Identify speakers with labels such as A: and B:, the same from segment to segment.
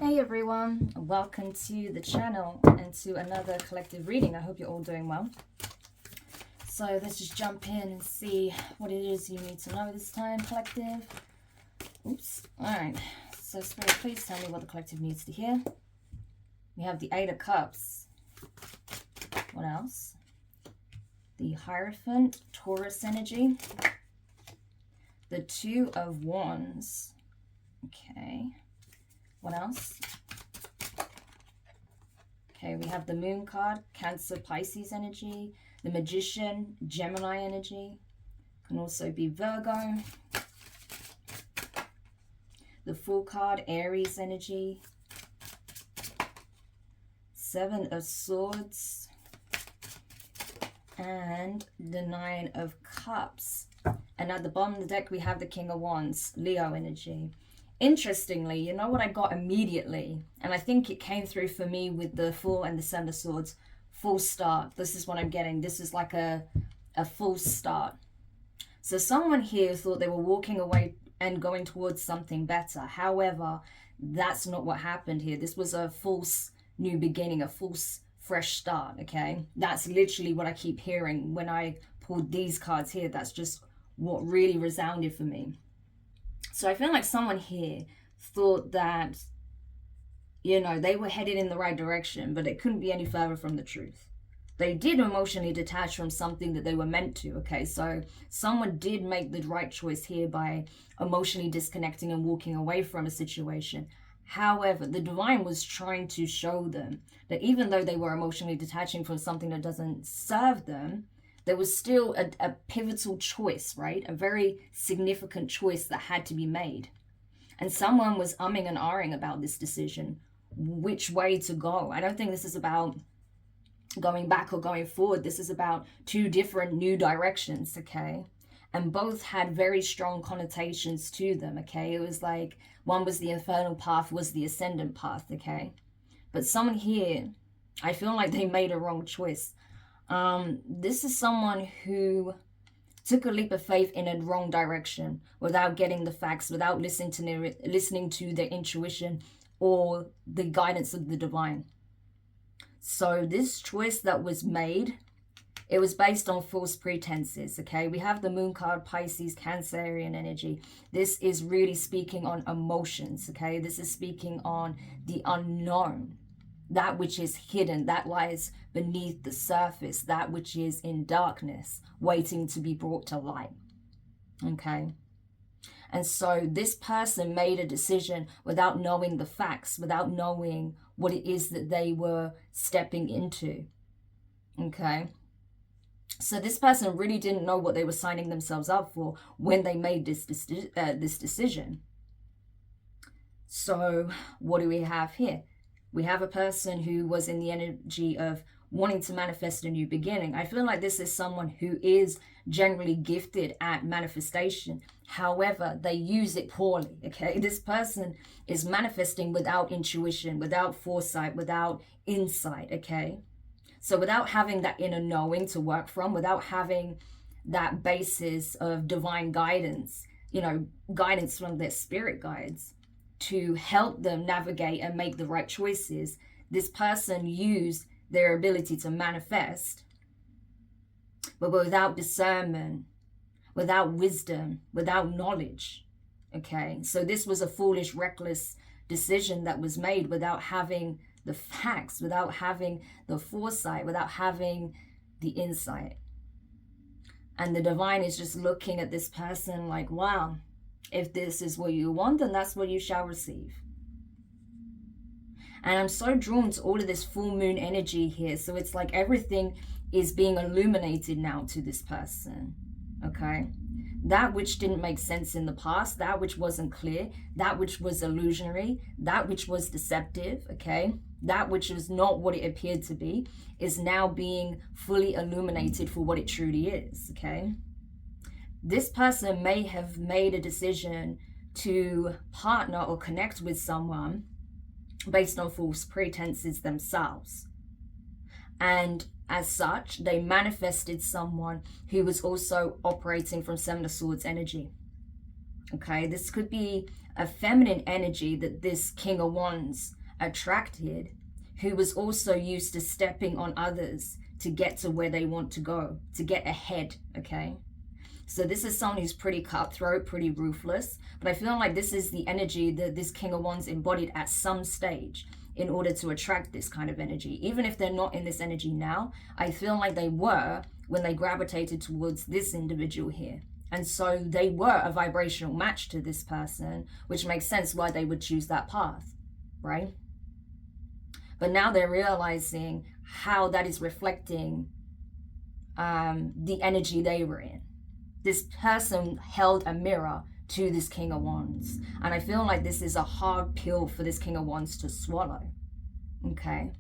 A: Hey everyone, welcome to the channel and to another collective reading. I hope you're all doing well. So let's just jump in and see what it is you need to know this time, collective. Oops. Alright, so Spirit, please tell me what the collective needs to hear. We have the Eight of Cups. What else? The Hierophant, Taurus energy. The Two of Wands. Okay. What else? Okay, we have the Moon card, Cancer, Pisces energy. The Magician, Gemini energy. Can also be Virgo. The Fool card, Aries energy. Seven of Swords. And the Nine of Cups. And at the bottom of the deck, we have the King of Wands, Leo energy. Interestingly, you know what I got immediately? And I think it came through for me with the Fool and the Seven of Swords. Full start. This is what I'm getting. This is like a full start. So someone here thought they were walking away and going towards something better. However, that's not what happened here. This was a false new beginning, a false fresh start, okay? That's literally what I keep hearing when I pulled these cards here. That's just what really resounded for me. So I feel like someone here thought that, you know, they were headed in the right direction, but it couldn't be any further from the truth. They did emotionally detach from something that they were meant to, okay? So someone did make the right choice here by emotionally disconnecting and walking away from a situation. However, the divine was trying to show them that even though they were emotionally detaching from something that doesn't serve them, there was still a pivotal choice, right? A very significant choice that had to be made. And someone was umming and ahhing about this decision, which way to go. I don't think this is about going back or going forward. This is about two different new directions, okay? And both had very strong connotations to them, okay? It was like one was the infernal path, was the ascendant path, okay? But someone here, I feel like they made a wrong choice. This is someone who took a leap of faith in a wrong direction without getting the facts, without listening to their intuition or the guidance of the divine. So this choice that was made, it was based on false pretenses, okay? We have the Moon card, Pisces, Cancerian energy. This is really speaking on emotions, okay? This is speaking on the unknown. That which is hidden, that lies beneath the surface, that which is in darkness, waiting to be brought to light. Okay? And so this person made a decision without knowing the facts, without knowing what it is that they were stepping into. Okay? So this person really didn't know what they were signing themselves up for when they made this decision. So what do we have here? We have a person who was in the energy of wanting to manifest a new beginning. I feel like this is someone who is generally gifted at manifestation. However, they use it poorly, okay? This person is manifesting without intuition, without foresight, without insight, okay? So without having that inner knowing to work from, without having that basis of divine guidance, you know, guidance from their spirit guides, to help them navigate and make the right choices, this person used their ability to manifest, but without discernment, without wisdom, without knowledge, okay? So this was a foolish, reckless decision that was made without having the facts, without having the foresight, without having the insight. And the divine is just looking at this person like, wow, if this is what you want, then that's what you shall receive. And I'm so drawn to all of this full moon energy here. So it's like everything is being illuminated now to this person, okay? That which didn't make sense in the past, that which wasn't clear, that which was illusionary, that which was deceptive, okay? That which was not what it appeared to be is now being fully illuminated for what it truly is, okay? This person may have made a decision to partner or connect with someone based on false pretenses themselves. And as such, they manifested someone who was also operating from Seven of Swords energy. Okay, this could be a feminine energy that this King of Wands attracted, who was also used to stepping on others to get to where they want to go, to get ahead, okay? So this is someone who's pretty cutthroat, pretty ruthless, but I feel like this is the energy that this King of Wands embodied at some stage in order to attract this kind of energy. Even if they're not in this energy now, I feel like they were when they gravitated towards this individual here. And so they were a vibrational match to this person, which makes sense why they would choose that path, right? But now they're realizing how that is reflecting the energy they were in. This person held a mirror to this King of Wands. And I feel like this is a hard pill for this King of Wands to swallow, okay?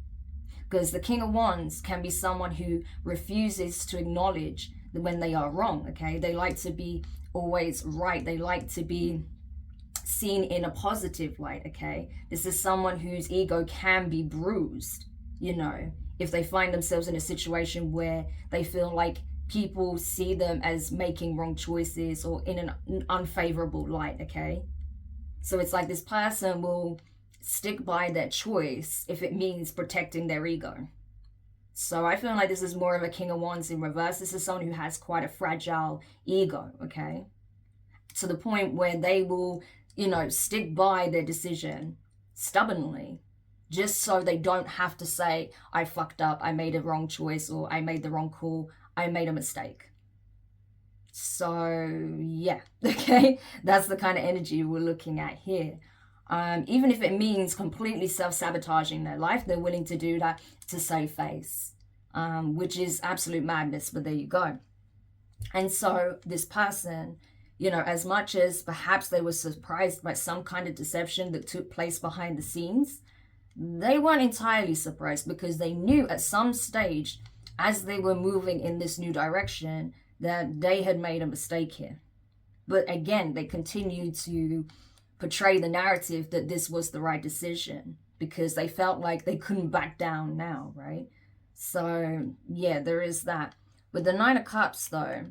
A: Because the King of Wands can be someone who refuses to acknowledge when they are wrong, okay? They like to be always right. They like to be seen in a positive light, okay? This is someone whose ego can be bruised, you know, if they find themselves in a situation where they feel like people see them as making wrong choices or in an unfavorable light, okay? So it's like this person will stick by their choice if it means protecting their ego. So I feel like this is more of a King of Wands in reverse. This is someone who has quite a fragile ego, okay? To the point where they will, you know, stick by their decision stubbornly, just so they don't have to say, I fucked up, I made a wrong choice, or I made the wrong call, I made a mistake. So yeah, okay, that's the kind of energy we're looking at here. Even if it means completely self-sabotaging their life, they're willing to do that to save face, which is absolute madness, but there you go. And so this person, you know, as much as perhaps they were surprised by some kind of deception that took place behind the scenes, they weren't entirely surprised, because they knew at some stage as they were moving in this new direction that they had made a mistake here. But again, they continued to portray the narrative that this was the right decision because they felt like they couldn't back down now, right? So yeah, there is that. With the Nine of Cups though,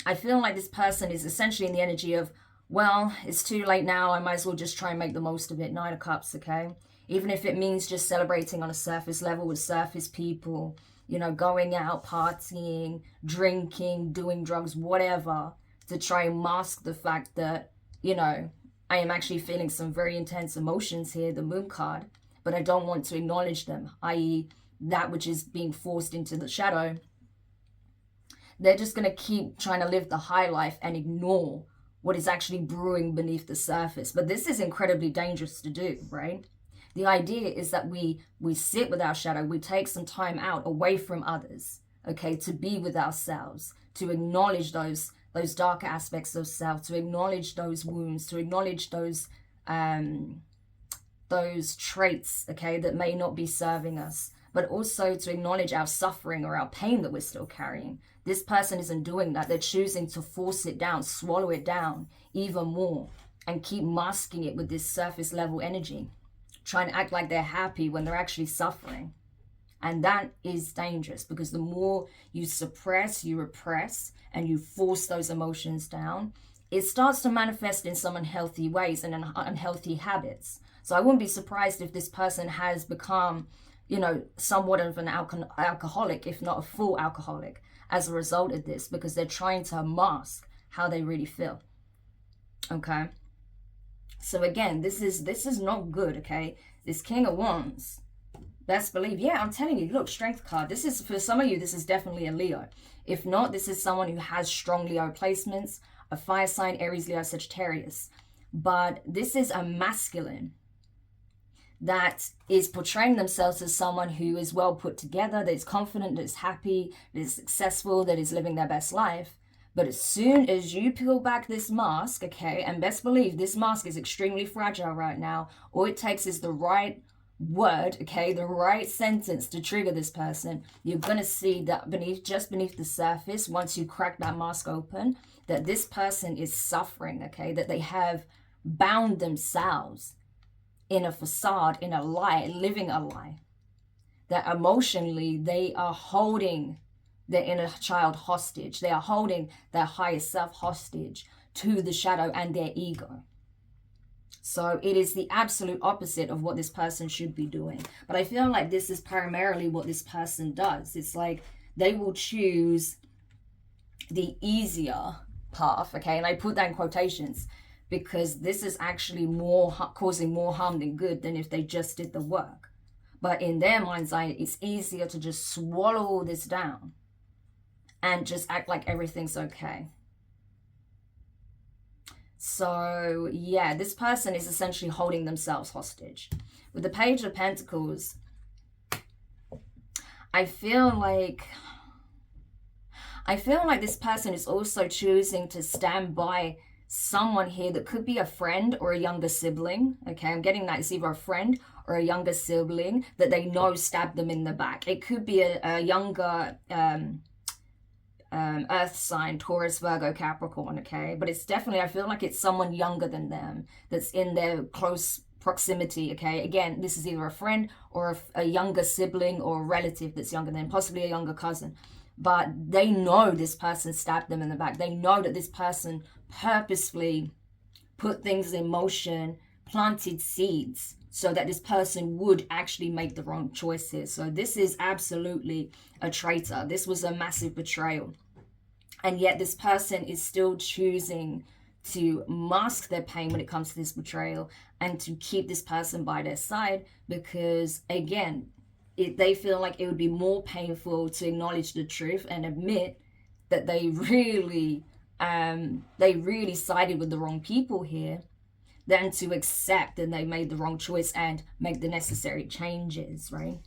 A: I feel like this person is essentially in the energy of, well, it's too late now, I might as well just try and make the most of it. Nine of Cups, okay? Even if it means just celebrating on a surface level with surface people, you know, going out, partying, drinking, doing drugs, whatever, to try and mask the fact that, you know, I am actually feeling some very intense emotions here, the Moon card, but I don't want to acknowledge them, i.e. that which is being forced into the shadow. They're just going to keep trying to live the high life and ignore what is actually brewing beneath the surface. But this is incredibly dangerous to do, right? The idea is that we sit with our shadow, we take some time out away from others, okay, to be with ourselves, to acknowledge those darker aspects of self, to acknowledge those wounds, to acknowledge those traits, okay, that may not be serving us, but also to acknowledge our suffering or our pain that we're still carrying. This person isn't doing that. They're choosing to force it down, swallow it down even more, and keep masking it with this surface level energy, trying to act like they're happy when they're actually suffering. And that is dangerous, because the more you suppress, you repress, and you force those emotions down, it starts to manifest in some unhealthy ways and in unhealthy habits. So I wouldn't be surprised if this person has become, you know, somewhat of an alcoholic, if not a full alcoholic, as a result of this, because they're trying to mask how they really feel. Okay? So again, this is not good, okay? This King of Wands, best believe, yeah, I'm telling you, look, Strength card. This is, for some of you, this is definitely a Leo. If not, this is someone who has strong Leo placements, a fire sign, Aries, Leo, Sagittarius. But this is a masculine that is portraying themselves as someone who is well put together, that is confident, that is happy, that is successful, that is living their best life. But as soon as you peel back this mask, okay, and best believe this mask is extremely fragile right now, all it takes is the right word, okay, the right sentence to trigger this person. You're going to see that just beneath the surface, once you crack that mask open, that this person is suffering, okay, that they have bound themselves in a facade, in a lie, living a lie, that emotionally they are holding their inner child hostage. They are holding their higher self hostage to the shadow and their ego. So it is the absolute opposite of what this person should be doing. But I feel like this is primarily what this person does. It's like they will choose the easier path, okay? And I put that in quotations because this is actually more causing more harm than good than if they just did the work. But in their mind's eye, it's easier to just swallow all this down and just act like everything's okay. So yeah, this person is essentially holding themselves hostage. With the Page of Pentacles, I feel like this person is also choosing to stand by someone here that could be a friend or a younger sibling. Okay, I'm getting that it's either a friend or a younger sibling that they know stabbed them in the back. It could be a younger earth sign, Taurus, Virgo, Capricorn, okay? But it's definitely, I feel like it's someone younger than them that's in their close proximity, okay? Again, this is either a friend or a younger sibling or a relative that's younger than, possibly a younger cousin. But they know this person stabbed them in the back. They know that this person purposefully put things in motion, planted seeds so that this person would actually make the wrong choices. So this is absolutely a traitor. This was a massive betrayal. And yet this person is still choosing to mask their pain when it comes to this betrayal and to keep this person by their side because, again, they feel like it would be more painful to acknowledge the truth and admit that they really sided with the wrong people here than to accept that they made the wrong choice and make the necessary changes, right?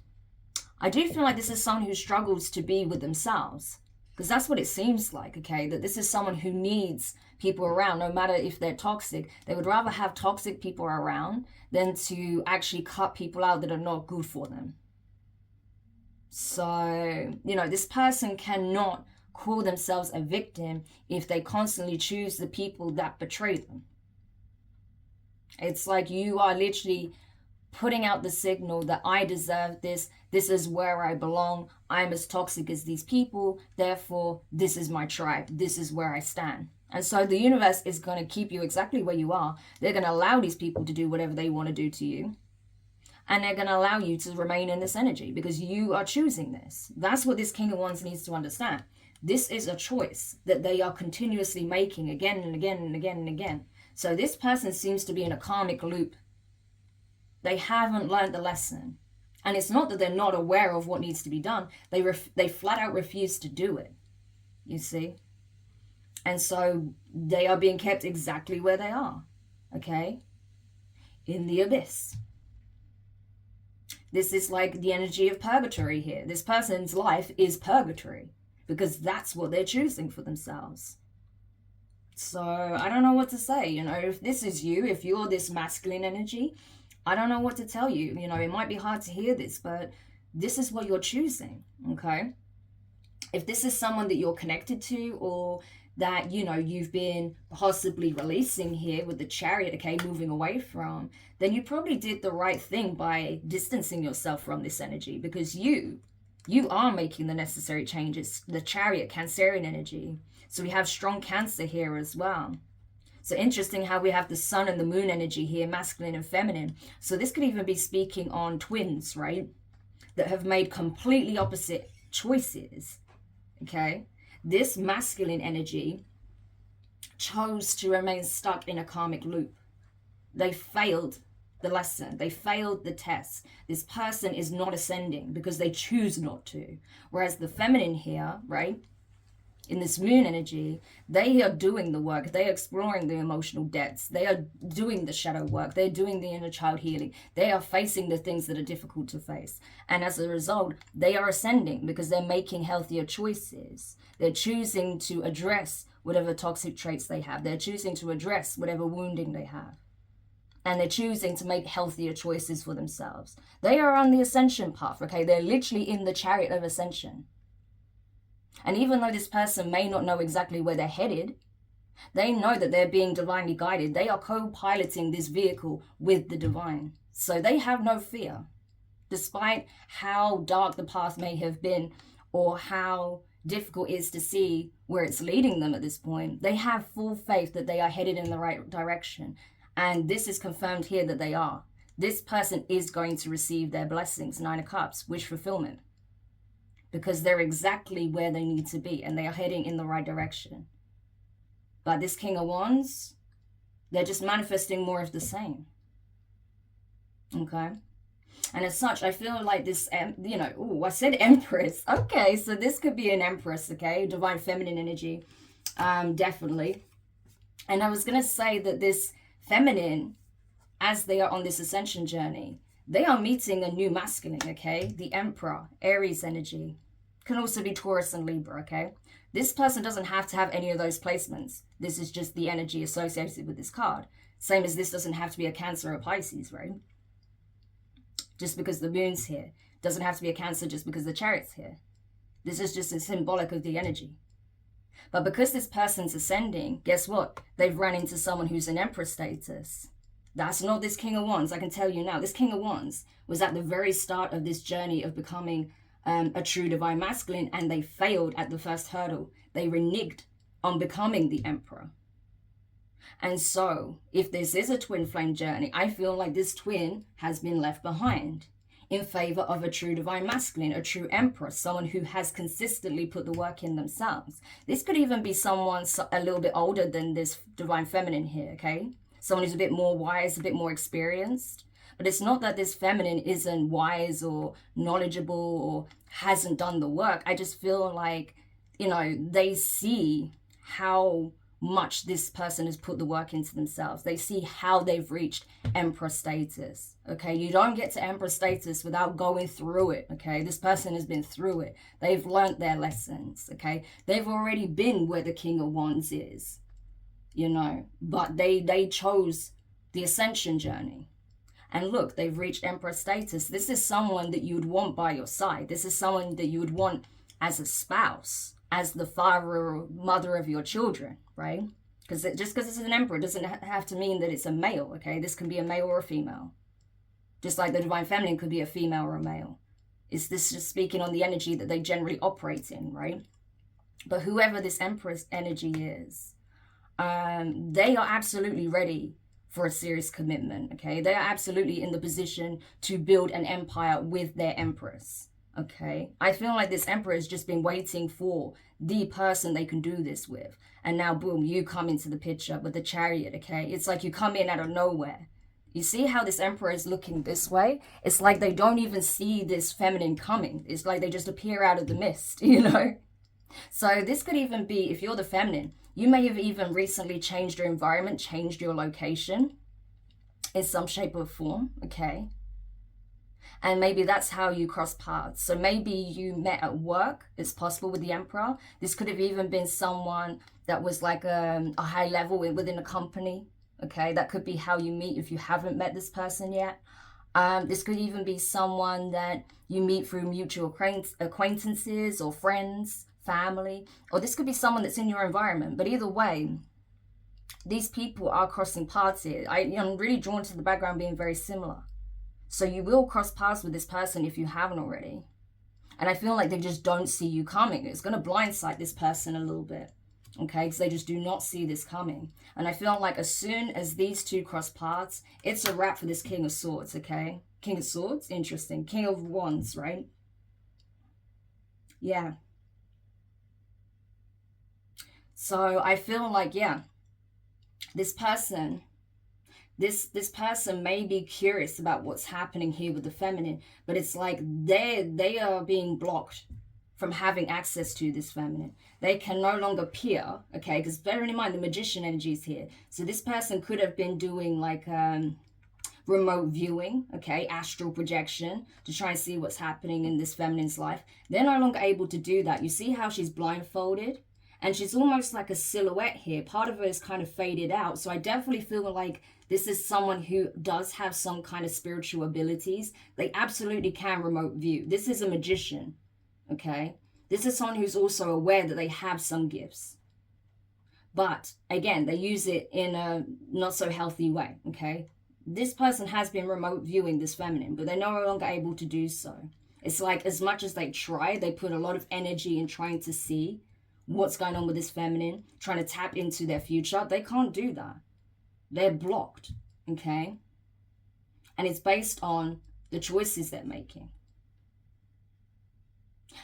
A: I do feel like this is someone who struggles to be with themselves because that's what it seems like, okay? That this is someone who needs people around, no matter if they're toxic. They would rather have toxic people around than to actually cut people out that are not good for them. So, you know, this person cannot call themselves a victim if they constantly choose the people that betray them. It's like you are literally putting out the signal that I deserve this. This is where I belong. I'm as toxic as these people. Therefore, this is my tribe. This is where I stand. And so the universe is going to keep you exactly where you are. They're going to allow these people to do whatever they want to do to you. And they're going to allow you to remain in this energy because you are choosing this. That's what this King of Wands needs to understand. This is a choice that they are continuously making again and again and again and again. So this person seems to be in a karmic loop. They haven't learned the lesson. And it's not that they're not aware of what needs to be done. They flat out refuse to do it, you see. And so they are being kept exactly where they are, okay? In the abyss. This is like the energy of purgatory here. This person's life is purgatory because that's what they're choosing for themselves. So I don't know what to say, you know, if this is you, if you're this masculine energy, I don't know what to tell you. You know, it might be hard to hear this, but this is what you're choosing, okay? If this is someone that you're connected to or that, you know, you've been possibly releasing here with the Chariot, okay, moving away from, then you probably did the right thing by distancing yourself from this energy because you are making the necessary changes. The Chariot, Cancerian energy. So we have strong Cancer here as well. So interesting how we have the Sun and the Moon energy here, masculine and feminine. So this could even be speaking on twins, right? That have made completely opposite choices, okay? This masculine energy chose to remain stuck in a karmic loop. They failed the lesson. They failed the test. This person is not ascending because they choose not to. Whereas the feminine here, right, in this moon energy, they are doing the work. They are exploring the emotional depths. They are doing the shadow work. They're doing the inner child healing. They are facing the things that are difficult to face. And as a result, they are ascending because they're making healthier choices. They're choosing to address whatever toxic traits they have. They're choosing to address whatever wounding they have. And they're choosing to make healthier choices for themselves. They are on the ascension path, okay? They're literally in the chariot of ascension. And even though this person may not know exactly where they're headed, they know that they're being divinely guided. They are co-piloting this vehicle with the divine. So they have no fear. Despite how dark the path may have been or how difficult it is to see where it's leading them at this point, they have full faith that they are headed in the right direction. And this is confirmed here that they are. This person is going to receive their blessings, 9 of Cups, wish fulfillment. Because they're exactly where they need to be and they are heading in the right direction. But this King of Wands, they're just manifesting more of the same. Okay? And as such, I feel like this, you know, I said Empress. Okay, so this could be an Empress, okay? Divine feminine energy, definitely. And I was going to say that this feminine, as they are on this ascension journey, they are meeting a new masculine, okay? The Emperor, Aries energy. Can also be Taurus and Libra, okay? This person doesn't have to have any of those placements. This is just the energy associated with this card. Same as this doesn't have to be a Cancer or Pisces, right? Just because the moon's here. Doesn't have to be a Cancer just because the Chariot's here. This is just a symbolic of the energy. But because this person's ascending, guess what? They've run into someone who's in Empress status. That's not this King of Wands, I can tell you now. This King of Wands was at the very start of this journey of becoming a true divine masculine, and they failed at the first hurdle. They reneged on becoming the Emperor. And so, if this is a twin flame journey, I feel like this twin has been left behind in favor of a true divine masculine, a true Emperor, someone who has consistently put the work in themselves. This could even be someone a little bit older than this divine feminine here, okay? Someone who's a bit more wise, a bit more experienced. But it's not that this feminine isn't wise or knowledgeable or hasn't done the work. I just feel like, you know, they see how much this person has put the work into themselves. They see how they've reached Emperor status, okay? You don't get to Emperor status without going through it, okay? This person has been through it. They've learned their lessons, okay? They've already been where the King of Wands is, you know, but they chose the ascension journey. And look, they've reached Emperor status. This is someone that you would want by your side. This is someone that you would want as a spouse, as the father or mother of your children, right? Because just because it's an Emperor doesn't have to mean that it's a male, okay? This can be a male or a female. Just like the Divine Feminine could be a female or a male. Is this just speaking on the energy that they generally operate in, right? But whoever this Empress energy is, they are absolutely ready for a serious commitment, okay? They are absolutely in the position to build an empire with their Empress, okay? I feel like this Emperor has just been waiting for the person they can do this with. And now, boom, you come into the picture with the Chariot, okay? It's like you come in out of nowhere. You see how this Emperor is looking this way? It's like they don't even see this feminine coming. It's like they just appear out of the mist, you know? So this could even be, if you're the feminine, you may have even recently changed your environment, changed your location in some shape or form, okay? And maybe that's how you cross paths. So maybe you met at work, it's possible with the Emperor. This could have even been someone that was like a high level within a company, okay? That could be how you meet if you haven't met this person yet. This could even be someone that you meet through mutual acquaintances or friends, family, or this could be someone that's in your environment. But either way, these people are crossing paths here. I'm really drawn to the background being very similar. So you will cross paths with this person if you haven't already. And I feel like they just don't see you coming. It's going to blindside this person a little bit, okay? Because they just do not see this coming. And I feel like as soon as these two cross paths, it's a wrap for this King of Swords, okay? King of Swords, interesting. King of Wands, right? Yeah. So I feel like, yeah, this person may be curious about what's happening here with the feminine, but it's like they are being blocked from having access to this feminine. They can no longer peer, okay? Because bearing in mind the Magician energy is here. So this person could have been doing like remote viewing, okay, astral projection to try and see what's happening in this feminine's life. They're no longer able to do that. You see how she's blindfolded? And she's almost like a silhouette here. Part of her is kind of faded out. So I definitely feel like this is someone who does have some kind of spiritual abilities. They absolutely can remote view. This is a magician, okay? This is someone who's also aware that they have some gifts. But again, they use it in a not so healthy way, okay? This person has been remote viewing this feminine, but they're no longer able to do so. It's like as much as they try, they put a lot of energy in trying to see what's going on with this feminine, trying to tap into their future. They can't do that. They're blocked, Okay? And it's based on the choices they're making.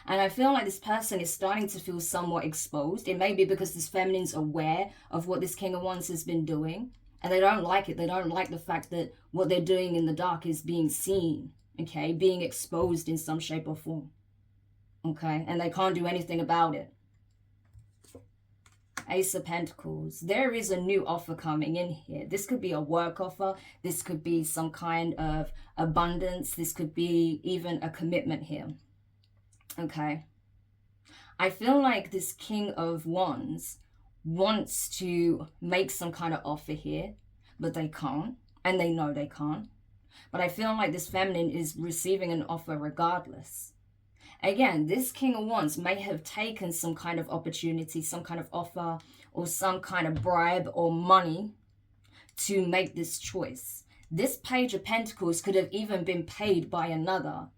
A: And I feel like this person is starting to feel somewhat exposed. It may be because this feminine's aware of what this King of Wands has been doing. And they don't like it. They don't like the fact that what they're doing in the dark is being seen. Okay? Being exposed in some shape or form. Okay? And they can't do anything about it. Ace of Pentacles. There is a new offer coming in here. This could be a work offer. This could be some kind of abundance. This could be even a commitment here. Okay. I feel like this King of Wands wants to make some kind of offer here, but they can't. And they know they can't. But I feel like this feminine is receiving an offer regardless. Again, this King of Wands may have taken some kind of opportunity, some kind of offer, or some kind of bribe or money to make this choice. This Page of Pentacles could have even been paid by another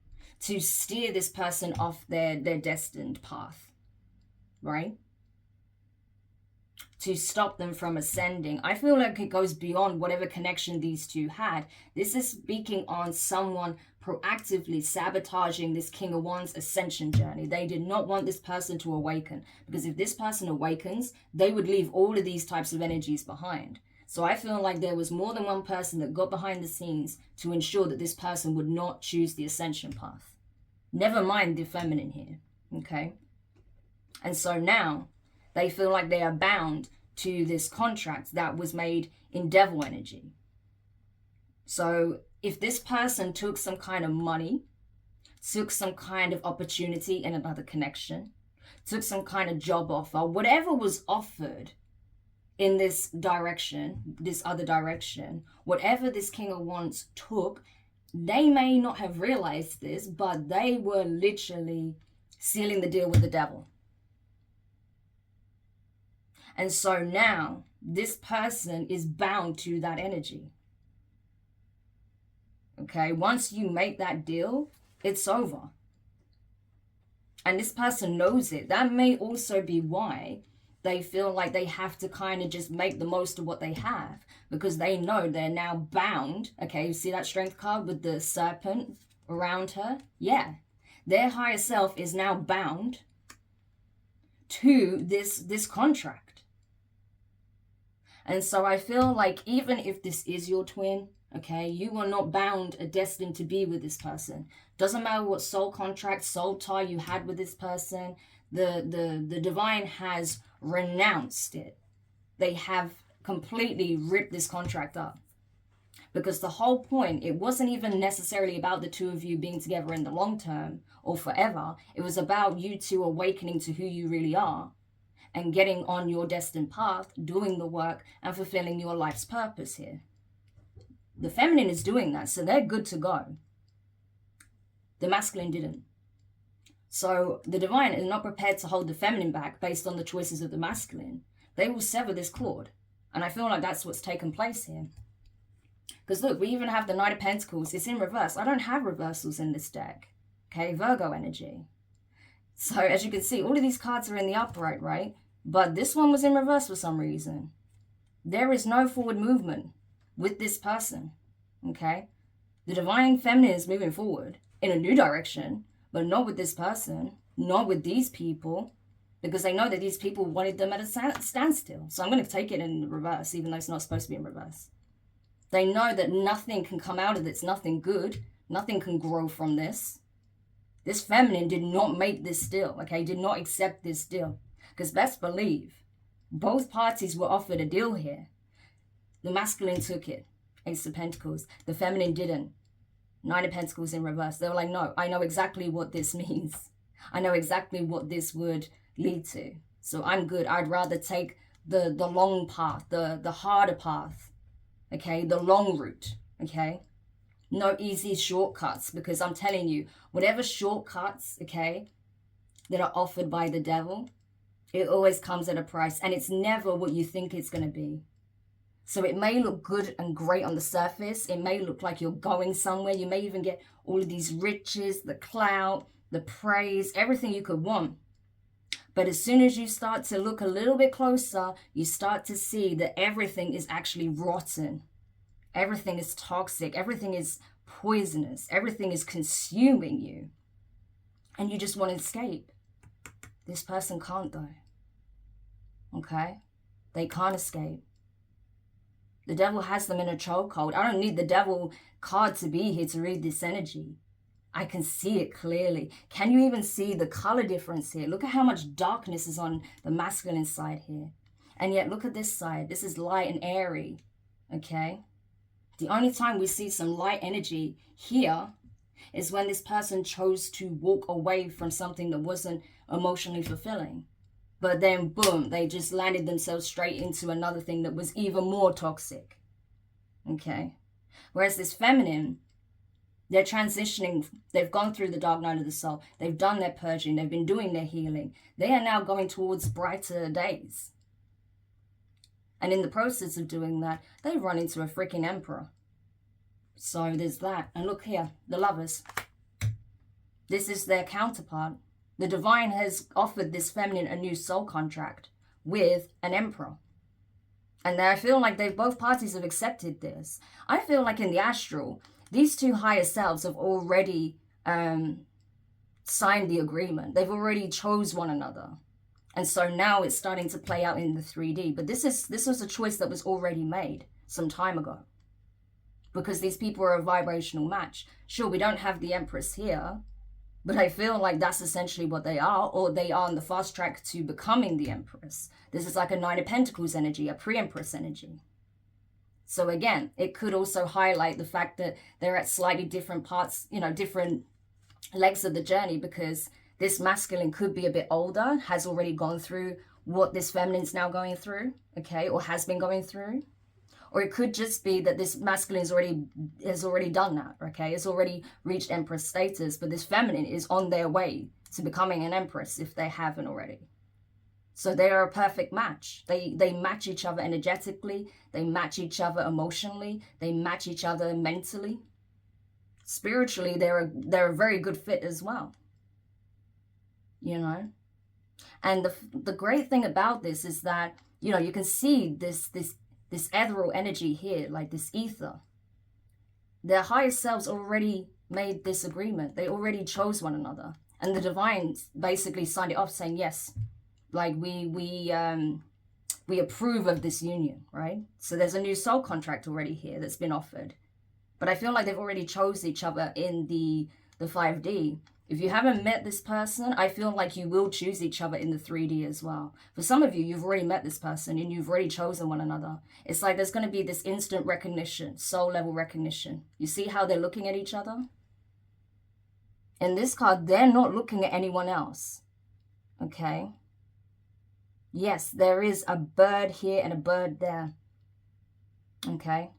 A: to steer this person off their destined path, right? To stop them from ascending. I feel like it goes beyond whatever connection these two had. This is speaking on someone proactively sabotaging this King of Wands ascension journey. They did not want this person to awaken, because if this person awakens, they would leave all of these types of energies behind. So I feel like there was more than one person that got behind the scenes to ensure that this person would not choose the ascension path. Never mind the feminine here, okay? And so now they feel like they are bound to this contract that was made in devil energy. So if this person took some kind of money, took some kind of opportunity in another connection, took some kind of job offer, whatever was offered in this direction, this other direction, whatever this King of Wands took, they may not have realized this, but they were literally sealing the deal with the devil. And so now this person is bound to that energy. Okay, once you make that deal, it's over. And this person knows it. That may also be why they feel like they have to kind of just make the most of what they have, because they know they're now bound. Okay, you see that Strength card with the serpent around her? Yeah, their higher self is now bound to this contract. And so I feel like even if this is your twin, okay, you are not bound or destined to be with this person. Doesn't matter what soul contract, soul tie you had with this person. The divine has renounced it. They have completely ripped this contract up. Because the whole point, it wasn't even necessarily about the two of you being together in the long term or forever. It was about you two awakening to who you really are and getting on your destined path, doing the work and fulfilling your life's purpose here. The feminine is doing that, so they're good to go. The masculine didn't. So the divine is not prepared to hold the feminine back based on the choices of the masculine. They will sever this cord. And I feel like that's what's taken place here. Because look, we even have the Knight of Pentacles. It's in reverse. I don't have reversals in this deck. Okay, Virgo energy. So as you can see, all of these cards are in the upright, right? But this one was in reverse for some reason. There is no forward movement with this person. Okay? The divine feminine is moving forward in a new direction, but not with this person, not with these people, because they know that these people wanted them at a standstill. So I'm going to take it in reverse, even though it's not supposed to be in reverse. They know that nothing can come out of this, nothing good, nothing can grow from this. This feminine did not make this deal, okay, did not accept this deal. Because best believe, both parties were offered a deal here. The masculine took it, Ace of Pentacles. The feminine didn't. Nine of Pentacles in reverse. They were like, no, I know exactly what this means. I know exactly what this would lead to. So I'm good. I'd rather take the long path, the harder path, okay, the long route, okay? No easy shortcuts, because I'm telling you, whatever shortcuts, okay, that are offered by the devil, it always comes at a price, and it's never what you think it's going to be. So it may look good and great on the surface. It may look like you're going somewhere. You may even get all of these riches, the clout, the praise, everything you could want. But as soon as you start to look a little bit closer, you start to see that everything is actually rotten. Everything is toxic. Everything is poisonous. Everything is consuming you. And you just want to escape. This person can't though. Okay? They can't escape. The devil has them in a chokehold. I don't need the devil card to be here to read this energy. I can see it clearly. Can you even see the color difference here? Look at how much darkness is on the masculine side here. And yet look at this side. This is light and airy. Okay? The only time we see some light energy here is when this person chose to walk away from something that wasn't emotionally fulfilling. But then, boom, they just landed themselves straight into another thing that was even more toxic. Okay? Whereas this feminine, they're transitioning. They've gone through the dark night of the soul. They've done their purging. They've been doing their healing. They are now going towards brighter days. And in the process of doing that, they run into a freaking emperor. So there's that. And look here, the lovers. This is their counterpart. The divine has offered this feminine a new soul contract with an emperor. And I feel like both parties have accepted this. I feel like in the astral, these two higher selves have already signed the agreement. They've already chose one another. And so now it's starting to play out in the 3D. But this was a choice that was already made some time ago. Because these people are a vibrational match. Sure, we don't have the Empress here, but I feel like that's essentially what they are, or they are on the fast track to becoming the Empress. This is like a Nine of Pentacles energy, a pre-Empress energy. So again, it could also highlight the fact that they're at slightly different parts, different legs of the journey, because this masculine could be a bit older, has already gone through what this feminine's now going through, okay, or has been going through. Or it could just be that this masculine has already done that, okay? It's already reached Empress status, but this feminine is on their way to becoming an Empress if they haven't already. So they are a perfect match. They match each other energetically. They match each other emotionally. They match each other mentally. Spiritually, they're a very good fit as well. And the great thing about this is that, you can see this ethereal energy here, like this ether. Their higher selves already made this agreement. They already chose one another. And the divine basically signed it off saying, yes, like we approve of this union, right? So there's a new soul contract already here that's been offered. But I feel like they've already chose each other in the 5D. If you haven't met this person, I feel like you will choose each other in the 3D as well. For some of you, you've already met this person and you've already chosen one another. It's like there's going to be this instant recognition, soul level recognition. You see how they're looking at each other? In this card, they're not looking at anyone else. Okay? Yes, there is a bird here and a bird there. Okay?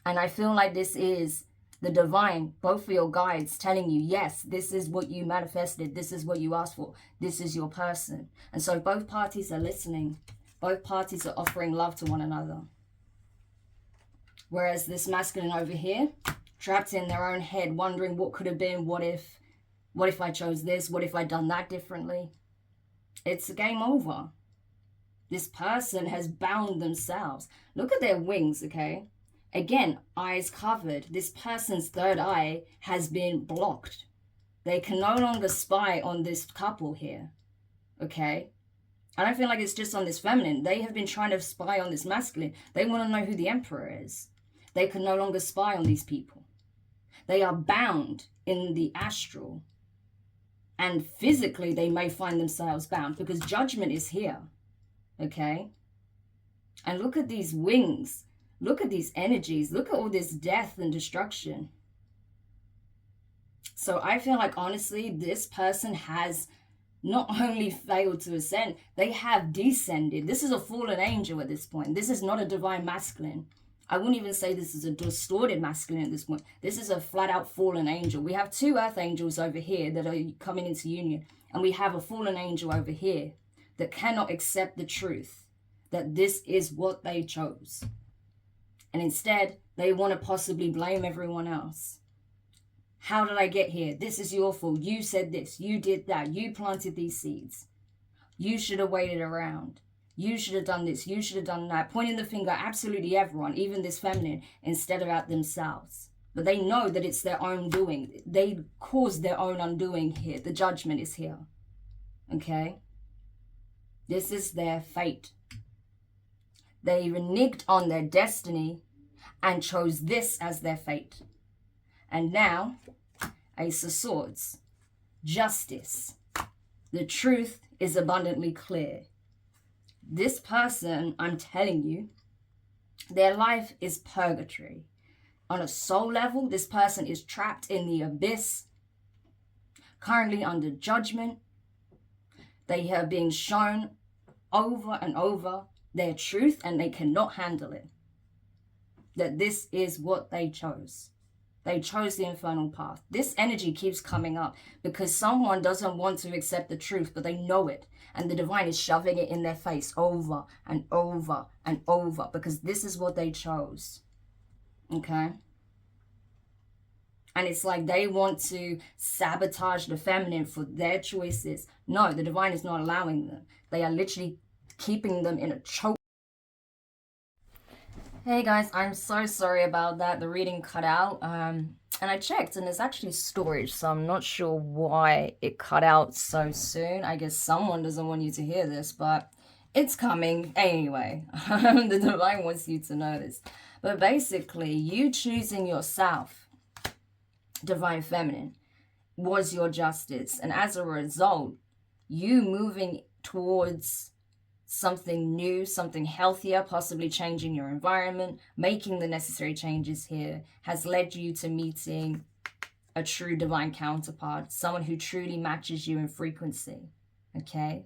A: And I feel like this is the divine, both for your guides, telling you, yes, this is what you manifested. This is what you asked for. This is your person. And so both parties are listening. Both parties are offering love to one another. Whereas this masculine over here, trapped in their own head, wondering what could have been, what if I chose this? What if I done that differently? It's a game over. This person has bound themselves. Look at their wings, okay? Again, eyes covered. This person's third eye has been blocked. They can no longer spy on this couple here, okay? I don't feel like it's just on this feminine. They have been trying to spy on this masculine. They want to know who the emperor is. They can no longer spy on these people. They are bound in the astral. And physically, they may find themselves bound because judgment is here, okay? And look at these wings. Look at these energies. Look at all this death and destruction. So I feel like, honestly, this person has not only failed to ascend, they have descended. This is a fallen angel at this point. This is not a divine masculine. I wouldn't even say this is a distorted masculine at this point. This is a flat out fallen angel. We have two earth angels over here that are coming into union. And we have a fallen angel over here that cannot accept the truth that this is what they chose. And instead, they want to possibly blame everyone else. How did I get here? This is your fault. You said this. You did that. You planted these seeds. You should have waited around. You should have done this. You should have done that. Pointing the finger at absolutely everyone, even this feminine, instead of at themselves. But they know that it's their own doing. They caused their own undoing here. The judgment is here. Okay? This is their fate. They reneged on their destiny and chose this as their fate. And now, Ace of Swords. Justice. The truth is abundantly clear. This person, I'm telling you, their life is purgatory. On a soul level, this person is trapped in the abyss, currently under judgment. They are being shown over and over their truth, and they cannot handle it. That this is what they chose. They chose the infernal path. This energy keeps coming up because someone doesn't want to accept the truth, but they know it. And the divine is shoving it in their face over and over and over because this is what they chose. Okay? And it's like they want to sabotage the feminine for their choices. No, the divine is not allowing them. They are literally keeping them in a choke. Hey guys, I'm so sorry about that. The reading cut out. And I checked and there's actually storage, so I'm not sure why it cut out so soon. I guess someone doesn't want you to hear this, but it's coming anyway. The divine wants you to know this. But basically, you choosing yourself, divine feminine, was your justice. And as a result, you moving towards something new, something healthier, possibly changing your environment, making the necessary changes here, has led you to meeting a true divine counterpart, someone who truly matches you in frequency, okay?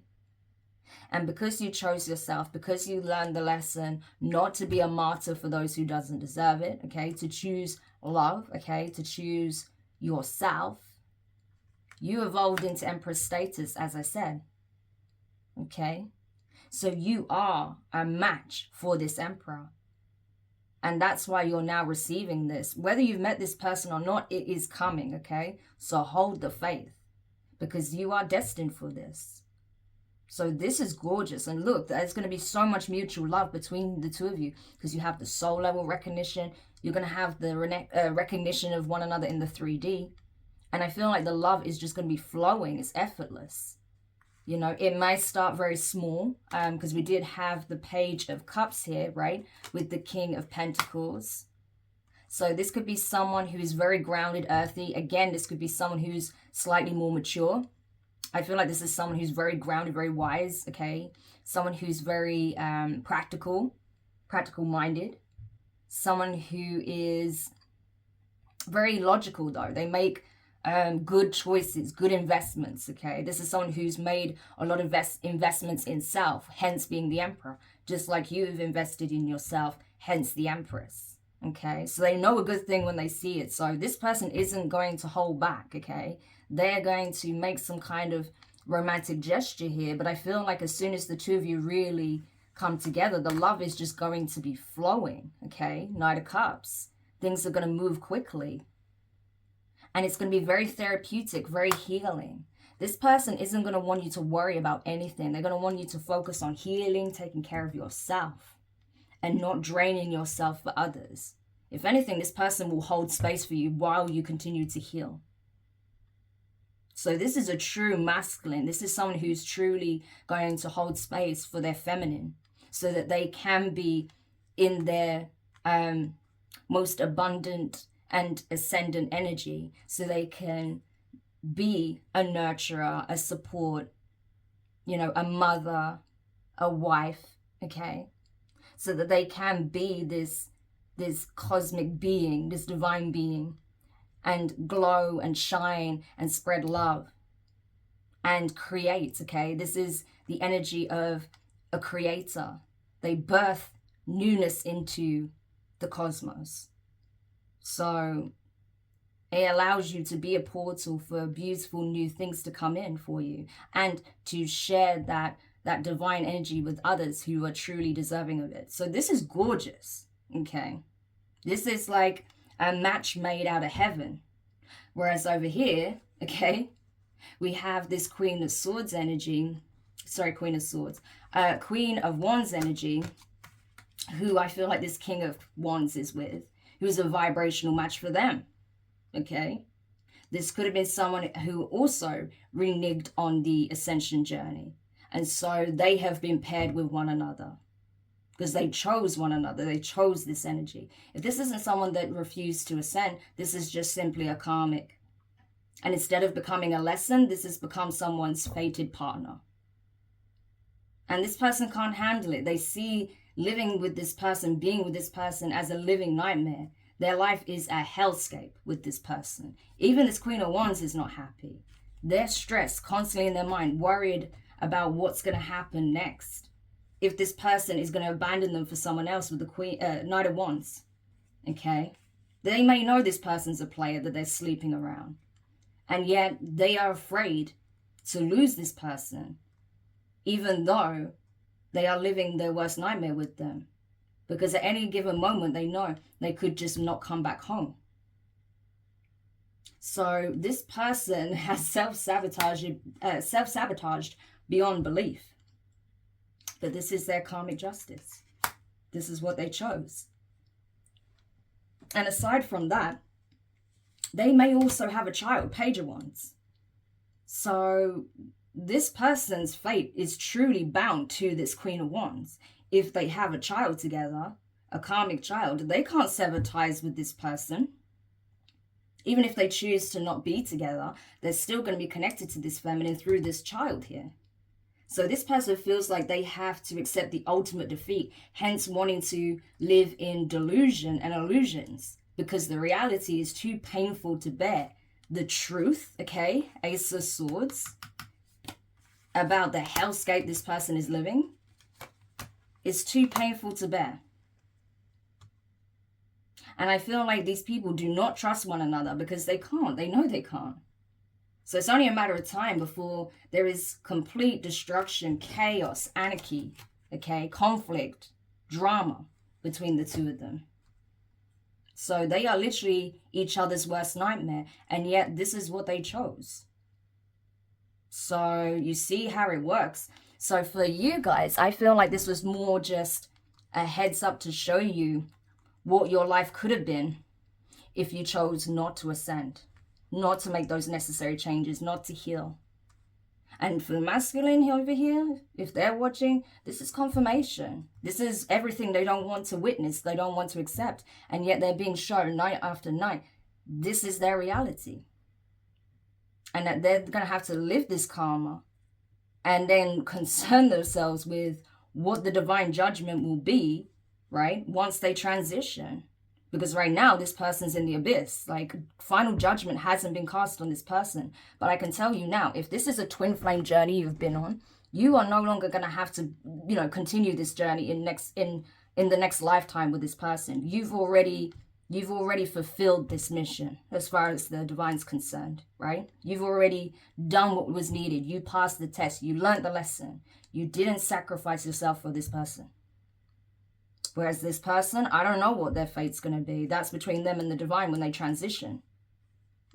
A: And because you chose yourself, because you learned the lesson not to be a martyr for those who doesn't deserve it, okay, to choose love, okay, to choose yourself, you evolved into Empress status, as I said, okay? So you are a match for this emperor. And that's why you're now receiving this. Whether you've met this person or not, it is coming, okay? So hold the faith because you are destined for this. So this is gorgeous. And look, there's going to be so much mutual love between the two of you because you have the soul level recognition. You're going to have the recognition of one another in the 3D. And I feel like the love is just going to be flowing. It's effortless. You know, it may start very small because we did have the Page of Cups here, right? With the King of Pentacles. So this could be someone who is very grounded, earthy. Again, this could be someone who's slightly more mature. I feel like this is someone who's very grounded, very wise, okay? Someone who's very practical-minded. Someone who is very logical, though. They make good choices, good investments, okay? This is someone who's made a lot of investments in self, hence being the Emperor, just like you've invested in yourself, hence the Empress, okay? So they know a good thing when they see it. So this person isn't going to hold back, okay? They're going to make some kind of romantic gesture here, but I feel like as soon as the two of you really come together, the love is just going to be flowing, okay? Knight of Cups. Things are going to move quickly. And it's going to be very therapeutic, very healing. This person isn't going to want you to worry about anything. They're going to want you to focus on healing, taking care of yourself, and not draining yourself for others. If anything, this person will hold space for you while you continue to heal. So this is a true masculine. This is someone who's truly going to hold space for their feminine so that they can be in their most abundant and ascendant energy, so they can be a nurturer, a support, you know, a mother, a wife, okay? So that they can be this cosmic being, this divine being, and glow and shine and spread love and create, okay? This is the energy of a creator. They birth newness into the cosmos. So it allows you to be a portal for beautiful new things to come in for you and to share that divine energy with others who are truly deserving of it. So this is gorgeous, okay? This is like a match made out of heaven. Whereas over here, okay, we have this Queen of Swords energy sorry, Queen of Swords, Queen of Wands energy, who I feel like this King of Wands is with, who's a vibrational match for them, okay? This could have been someone who also reneged on the ascension journey. And so they have been paired with one another because they chose one another. They chose this energy. If this isn't someone that refused to ascend, this is just simply a karmic. And instead of becoming a lesson, this has become someone's fated partner. And this person can't handle it. They see living with this person, being with this person as a living nightmare. Their life is a hellscape with this person. Even this Queen of Wands is not happy. They're stressed, constantly in their mind, worried about what's going to happen next. If this person is going to abandon them for someone else with the Knight of Wands. Okay? They may know this person's a player that they're sleeping around. And yet they are afraid to lose this person, even though they are living their worst nightmare with them. Because at any given moment, they know they could just not come back home. So this person has self-sabotaged beyond belief. But this is their karmic justice. This is what they chose. And aside from that, they may also have a child, Page of Wands. So this person's fate is truly bound to this Queen of Wands. If they have a child together, a karmic child, they can't sever ties with this person. Even if they choose to not be together, they're still going to be connected to this feminine through this child here. So this person feels like they have to accept the ultimate defeat, hence wanting to live in delusion and illusions, because the reality is too painful to bear. The truth, okay, Ace of Swords, about the hellscape this person is living, is too painful to bear. And I feel like these people do not trust one another because they can't. They know they can't. So it's only a matter of time before there is complete destruction, chaos, anarchy, okay, conflict, drama between the two of them. So they are literally each other's worst nightmare, and yet this is what they chose. So you see how it works. So for you guys, I feel like this was more just a heads up to show you what your life could have been if you chose not to ascend, not to make those necessary changes, not to heal. And for the masculine over here, if they're watching, this is confirmation. This is everything they don't want to witness, they don't want to accept, and yet they're being shown night after night. This is their reality. And that they're going to have to live this karma and then concern themselves with what the divine judgment will be, right, once they transition. Because right now, this person's in the abyss. Like, final judgment hasn't been cast on this person. But I can tell you now, if this is a twin flame journey you've been on, you are no longer going to have to, continue this journey in the next lifetime with this person. You've already fulfilled this mission as far as the divine's concerned, right? You've already done what was needed. You passed the test. You learned the lesson. You didn't sacrifice yourself for this person. Whereas this person, I don't know what their fate's going to be. That's between them and the divine when they transition,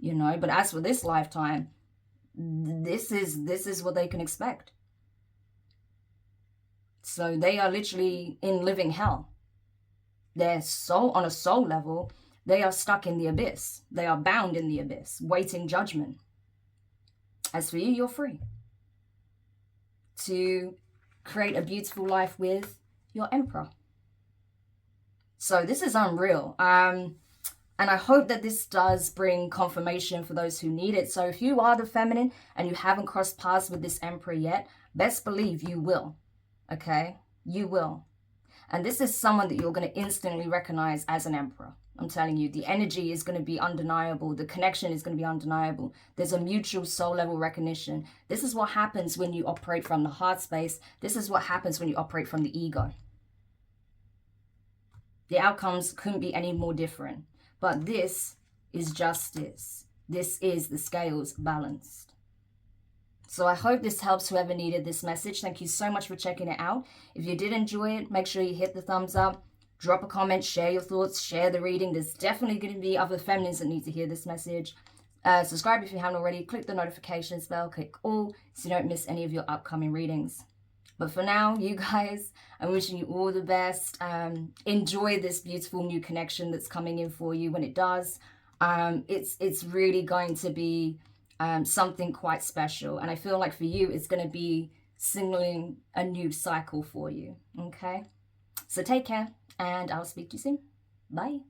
A: But as for this lifetime, this is what they can expect. So they are literally in living hell. Their soul, on a soul level, they are stuck in the abyss. They are bound in the abyss, waiting judgment. As for you, you're free to create a beautiful life with your emperor. So this is unreal. And I hope that this does bring confirmation for those who need it. So if you are the feminine and you haven't crossed paths with this emperor yet, best believe you will. Okay? You will. And this is someone that you're going to instantly recognize as an emperor. I'm telling you, the energy is going to be undeniable. The connection is going to be undeniable. There's a mutual soul level recognition. This is what happens when you operate from the heart space. This is what happens when you operate from the ego. The outcomes couldn't be any more different. But this is justice. This is the scales balanced. So I hope this helps whoever needed this message. Thank you so much for checking it out. If you did enjoy it, make sure you hit the thumbs up, drop a comment, share your thoughts, share the reading. There's definitely going to be other feminines that need to hear this message. Subscribe if you haven't already. Click the notifications bell. Click all so you don't miss any of your upcoming readings. But for now, you guys, I'm wishing you all the best. Enjoy this beautiful new connection that's coming in for you. When it does, it's really going to be something quite special. And I feel like for you, it's going to be signaling a new cycle for you. Okay? So take care, and I'll speak to you soon. Bye.